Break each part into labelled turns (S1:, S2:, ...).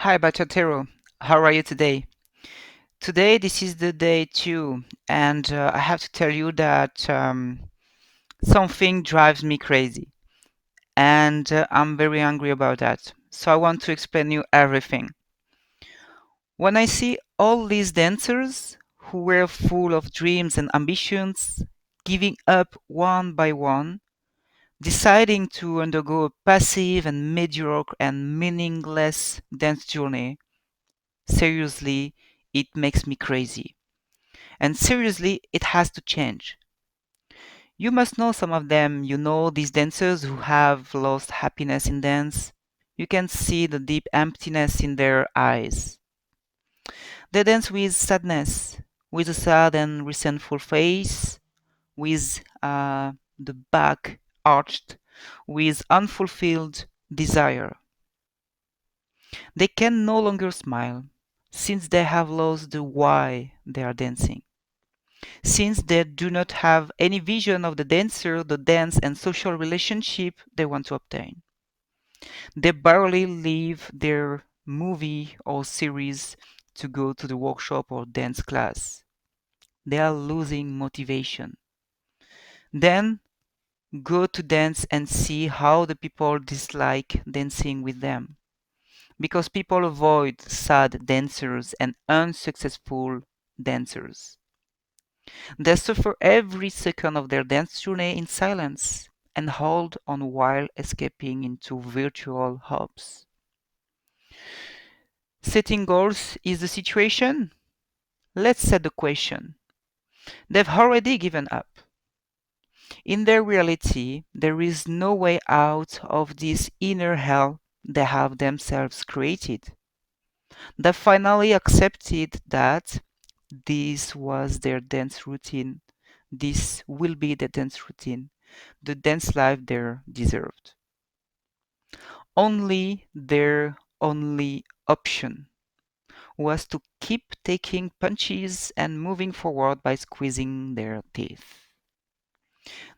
S1: Hi, Bachatero. How are you today? Today, this is the day two, and I have to tell you that something drives me crazy, and I'm very angry about that. So I want to explain you everything. When I see all these dancers who were full of dreams and ambitions, giving up one by one, deciding to undergo a passive and mediocre and meaningless dance journey, seriously, it makes me crazy. And seriously, it has to change. You must know some of them. You know these dancers who have lost happiness in dance. You can see the deep emptiness in their eyes. They dance with sadness, with a sad and resentful face, with the back arched, with unfulfilled desire. They can no longer smile, since they have lost the why they are dancing. Since they do not have any vision of the dancer, the dance, and social relationship they want to obtain. They barely leave their movie or series to go to the workshop or dance class. They are losing motivation. Then go to dance and see how the people dislike dancing with them. Because people avoid sad dancers and unsuccessful dancers. They suffer every second of their dance journey in silence and hold on while escaping into virtual hopes. Setting goals is the situation? Let's set the question. They've already given up. In their reality, there is no way out of this inner hell they have themselves created. They finally accepted that this was their dance routine. This will be the dance routine, the dance life they deserved. Only their only option was to keep taking punches and moving forward by squeezing their teeth.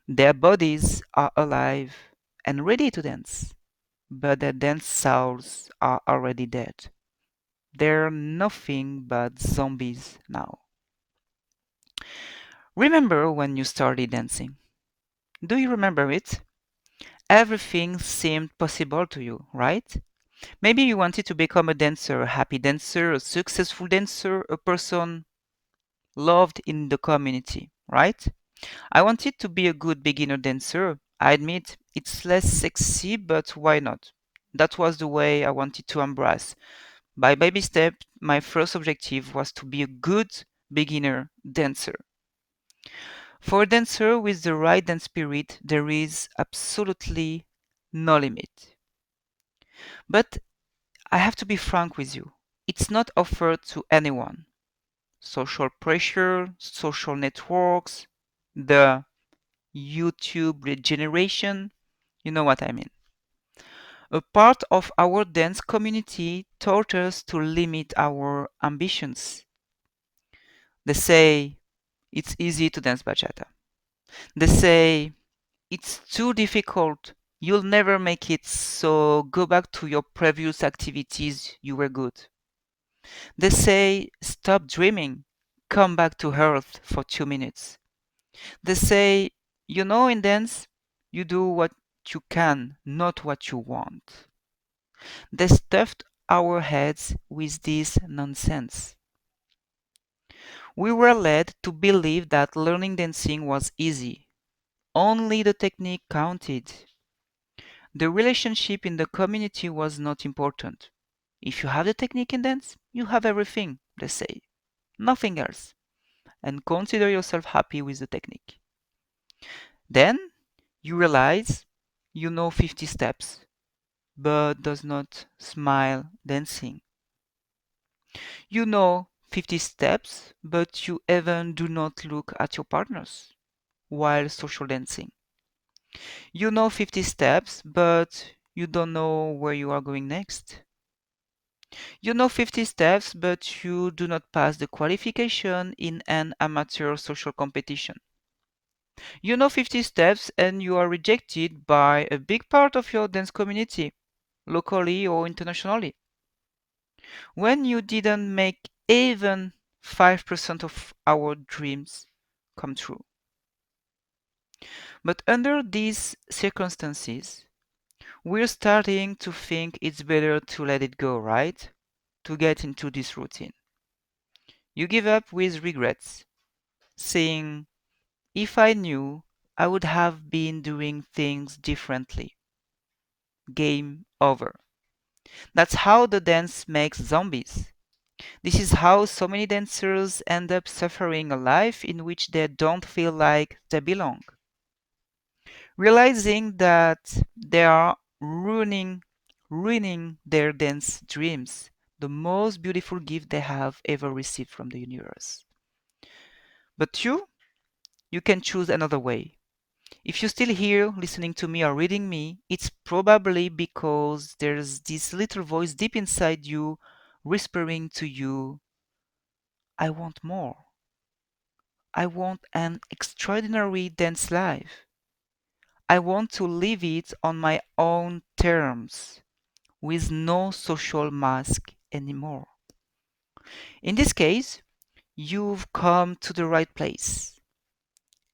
S1: Their bodies are alive and ready to dance, but their dance souls are already dead. They're nothing but zombies now. Remember when you started dancing? Do you remember it? Everything seemed possible to you, right? Maybe you wanted to become a dancer, a happy dancer, a successful dancer, a person loved in the community, right? I wanted to be a good beginner dancer. I admit it's less sexy, but why not? That was the way I wanted to embrace. By baby step, my first objective was to be a good beginner dancer. For a dancer with the right dance spirit, there is absolutely no limit. But I have to be frank with you. It's not offered to anyone. Social pressure, social networks, the YouTube generation, you know what I mean. A part of our dance community taught us to limit our ambitions. They say it's easy to dance bachata. They say it's too difficult. You'll never make it, so go back to your previous activities. You were good. They say stop dreaming. Come back to earth for 2 minutes. They say, in dance, you do what you can, not what you want. They stuffed our heads with this nonsense. We were led to believe that learning dancing was easy. Only the technique counted. The relationship in the community was not important. If you have the technique in dance, you have everything, they say. Nothing else. And consider yourself happy with the technique. Then you realize you know 50 steps, but does not smile dancing. You know 50 steps, but you even do not look at your partners while social dancing. You know 50 steps, but you don't know where you are going next. You know 50 steps, but you do not pass the qualification in an amateur social competition. You know 50 steps and you are rejected by a big part of your dance community, locally or internationally. when you didn't make even 5% of our dreams come true. But under these circumstances, we're starting to think it's better to let it go, right? To get into this routine. You give up with regrets, saying, if I knew, I would have been doing things differently. Game over. That's how the dance makes zombies. This is how so many dancers end up suffering a life in which they don't feel like they belong. Realizing that they are ruining their dance dreams, the most beautiful gift they have ever received from the universe. But you can choose another way. If you're still here listening to me or reading me, it's probably because there's this little voice deep inside you whispering to you, I want more. I want an extraordinary dance life. I want to live it on my own terms, with no social mask anymore. In this case, you've come to the right place.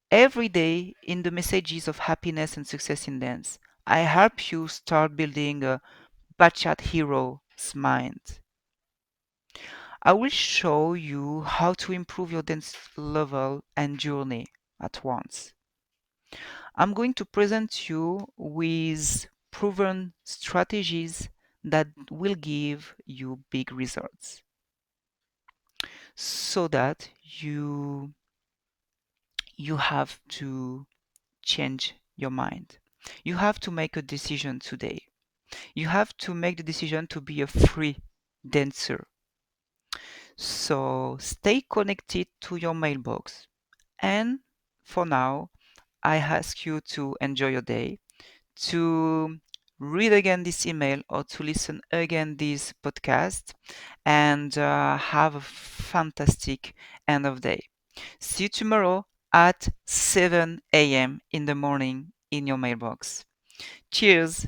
S1: Every day in the messages of happiness and success in dance, I help you start building a Bachata hero's mind. I will show you how to improve your dance level and journey at once. I'm going to present you with proven strategies that will give you big results so that you have to change your mind. You have to make a decision today. You have to make the decision to be a free dancer. So stay connected to your mailbox. And for now, I ask you to enjoy your day, to read again this email or to listen again this podcast, and have a fantastic end of day. See you tomorrow at 7 a.m. in the morning in your mailbox. Cheers!